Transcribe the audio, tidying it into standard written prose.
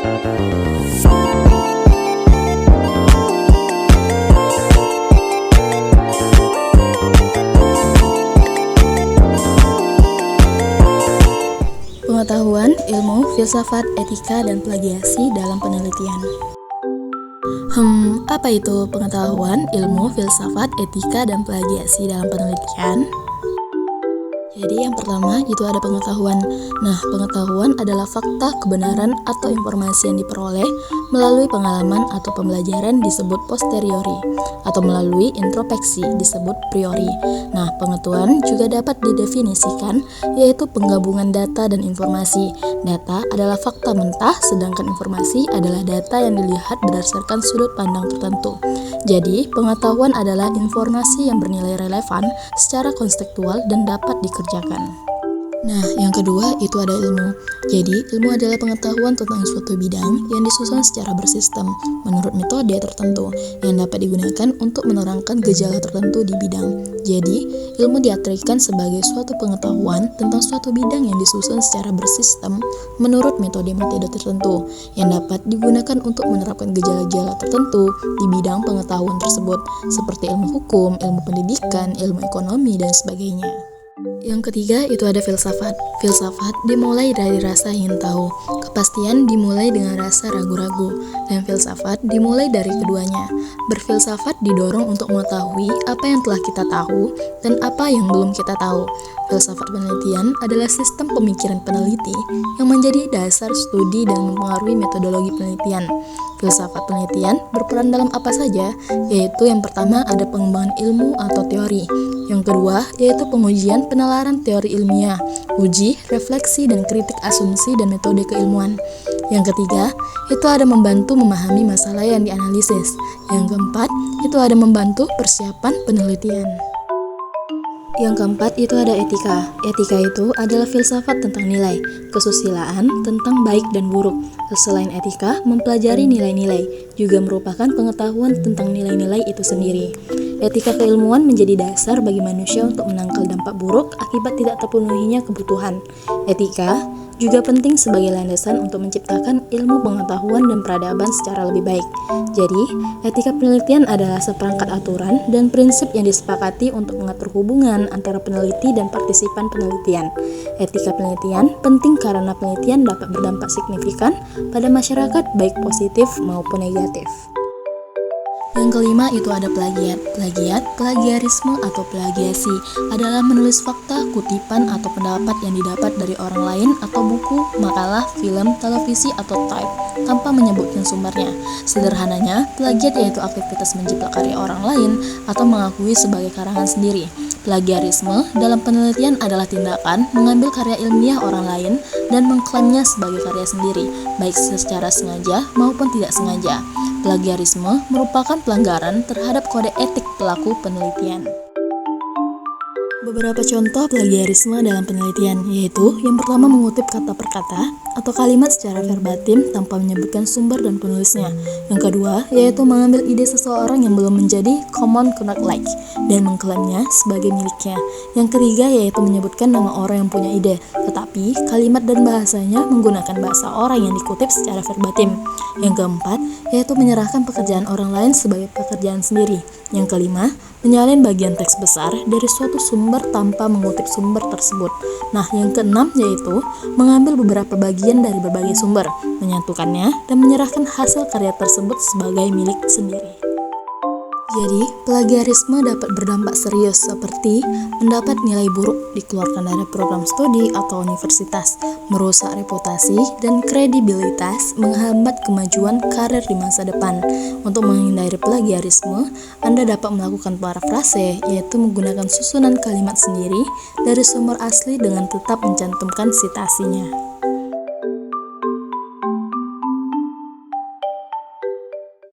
Pengetahuan, ilmu, filsafat, etika, dan plagiasi dalam penelitian. Apa itu pengetahuan, ilmu, filsafat, etika, dan plagiasi dalam penelitian? Jadi yang pertama itu ada pengetahuan. Nah, pengetahuan adalah fakta, kebenaran, atau informasi yang diperoleh melalui pengalaman atau pembelajaran disebut posteriori, atau melalui introspeksi disebut priori. Nah, pengetahuan juga dapat didefinisikan yaitu penggabungan data dan informasi. Data adalah fakta mentah, sedangkan informasi adalah data yang dilihat berdasarkan sudut pandang tertentu. Jadi, pengetahuan adalah informasi yang bernilai relevan secara konseptual dan dapat dikerjakan. Nah, yang kedua itu ada ilmu. Jadi, ilmu adalah pengetahuan tentang suatu bidang yang disusun secara bersistem menurut metode tertentu yang dapat digunakan untuk menerangkan gejala tertentu di bidang. Jadi, ilmu diartikan sebagai suatu pengetahuan tentang suatu bidang yang disusun secara bersistem menurut metode-metode tertentu yang dapat digunakan untuk menerapkan gejala-gejala tertentu di bidang pengetahuan tersebut, seperti ilmu hukum, ilmu pendidikan, ilmu ekonomi, dan sebagainya. Yang ketiga itu ada filsafat. Filsafat dimulai dari rasa ingin tahu, kepastian dimulai dengan rasa ragu-ragu, dan filsafat dimulai dari keduanya. Berfilsafat didorong untuk mengetahui apa yang telah kita tahu dan apa yang belum kita tahu. Filsafat penelitian adalah sistem pemikiran peneliti yang menjadi dasar studi dan mempengaruhi metodologi penelitian. Filsafat penelitian berperan dalam apa saja, yaitu yang pertama ada pengembangan ilmu atau teori. Yang kedua, yaitu pengujian penalaran teori ilmiah, uji, refleksi, dan kritik asumsi dan metode keilmuan. Yang ketiga, itu ada membantu memahami masalah yang dianalisis. Yang keempat, itu ada membantu persiapan penelitian. Yang keempat itu ada etika. Etika itu adalah filsafat tentang nilai, kesusilaan, tentang baik dan buruk. Selain etika, mempelajari nilai-nilai juga merupakan pengetahuan tentang nilai-nilai itu sendiri. Etika keilmuan menjadi dasar bagi manusia untuk menangkal dampak buruk akibat tidak terpenuhinya kebutuhan. Etika juga penting sebagai landasan untuk menciptakan ilmu pengetahuan dan peradaban secara lebih baik. Jadi, etika penelitian adalah seperangkat aturan dan prinsip yang disepakati untuk mengatur hubungan antara peneliti dan partisipan penelitian. Etika penelitian penting karena penelitian dapat berdampak signifikan pada masyarakat baik positif maupun negatif. Yang kelima itu ada plagiat. Plagiarisme atau plagiasi adalah menulis fakta, kutipan, atau pendapat yang didapat dari orang lain atau buku, makalah, film, televisi, atau type tanpa menyebutkan sumbernya. Sederhananya, plagiat yaitu aktivitas mencipta karya orang lain atau mengakui sebagai karangan sendiri. Plagiarisme dalam penelitian adalah tindakan mengambil karya ilmiah orang lain dan mengklaimnya sebagai karya sendiri, baik secara sengaja maupun tidak sengaja. Plagiarisme merupakan pelanggaran terhadap kode etik pelaku penelitian. Beberapa contoh plagiarisme dalam penelitian yaitu yang pertama mengutip kata per kata atau kalimat secara verbatim tanpa menyebutkan sumber dan penulisnya. Yang kedua yaitu mengambil ide seseorang yang belum menjadi common like dan mengklaimnya sebagai miliknya. Yang ketiga yaitu menyebutkan nama orang yang punya ide, tetapi kalimat dan bahasanya menggunakan bahasa orang yang dikutip secara verbatim. Yang keempat yaitu menyerahkan pekerjaan orang lain sebagai pekerjaan sendiri. Yang kelima, menyalin bagian teks besar dari suatu sumber tanpa mengutip sumber tersebut. Nah, yang keenam yaitu mengambil beberapa bagian dari berbagai sumber, menyatukannya, dan menyerahkan hasil karya tersebut sebagai milik sendiri. Jadi, plagiarisme dapat berdampak serius seperti mendapat nilai buruk dikeluarkan dari program studi atau universitas, merusak reputasi dan kredibilitas, menghambat kemajuan karir di masa depan. Untuk menghindari plagiarisme, Anda dapat melakukan parafrase, yaitu menggunakan susunan kalimat sendiri dari sumber asli dengan tetap mencantumkan citasinya.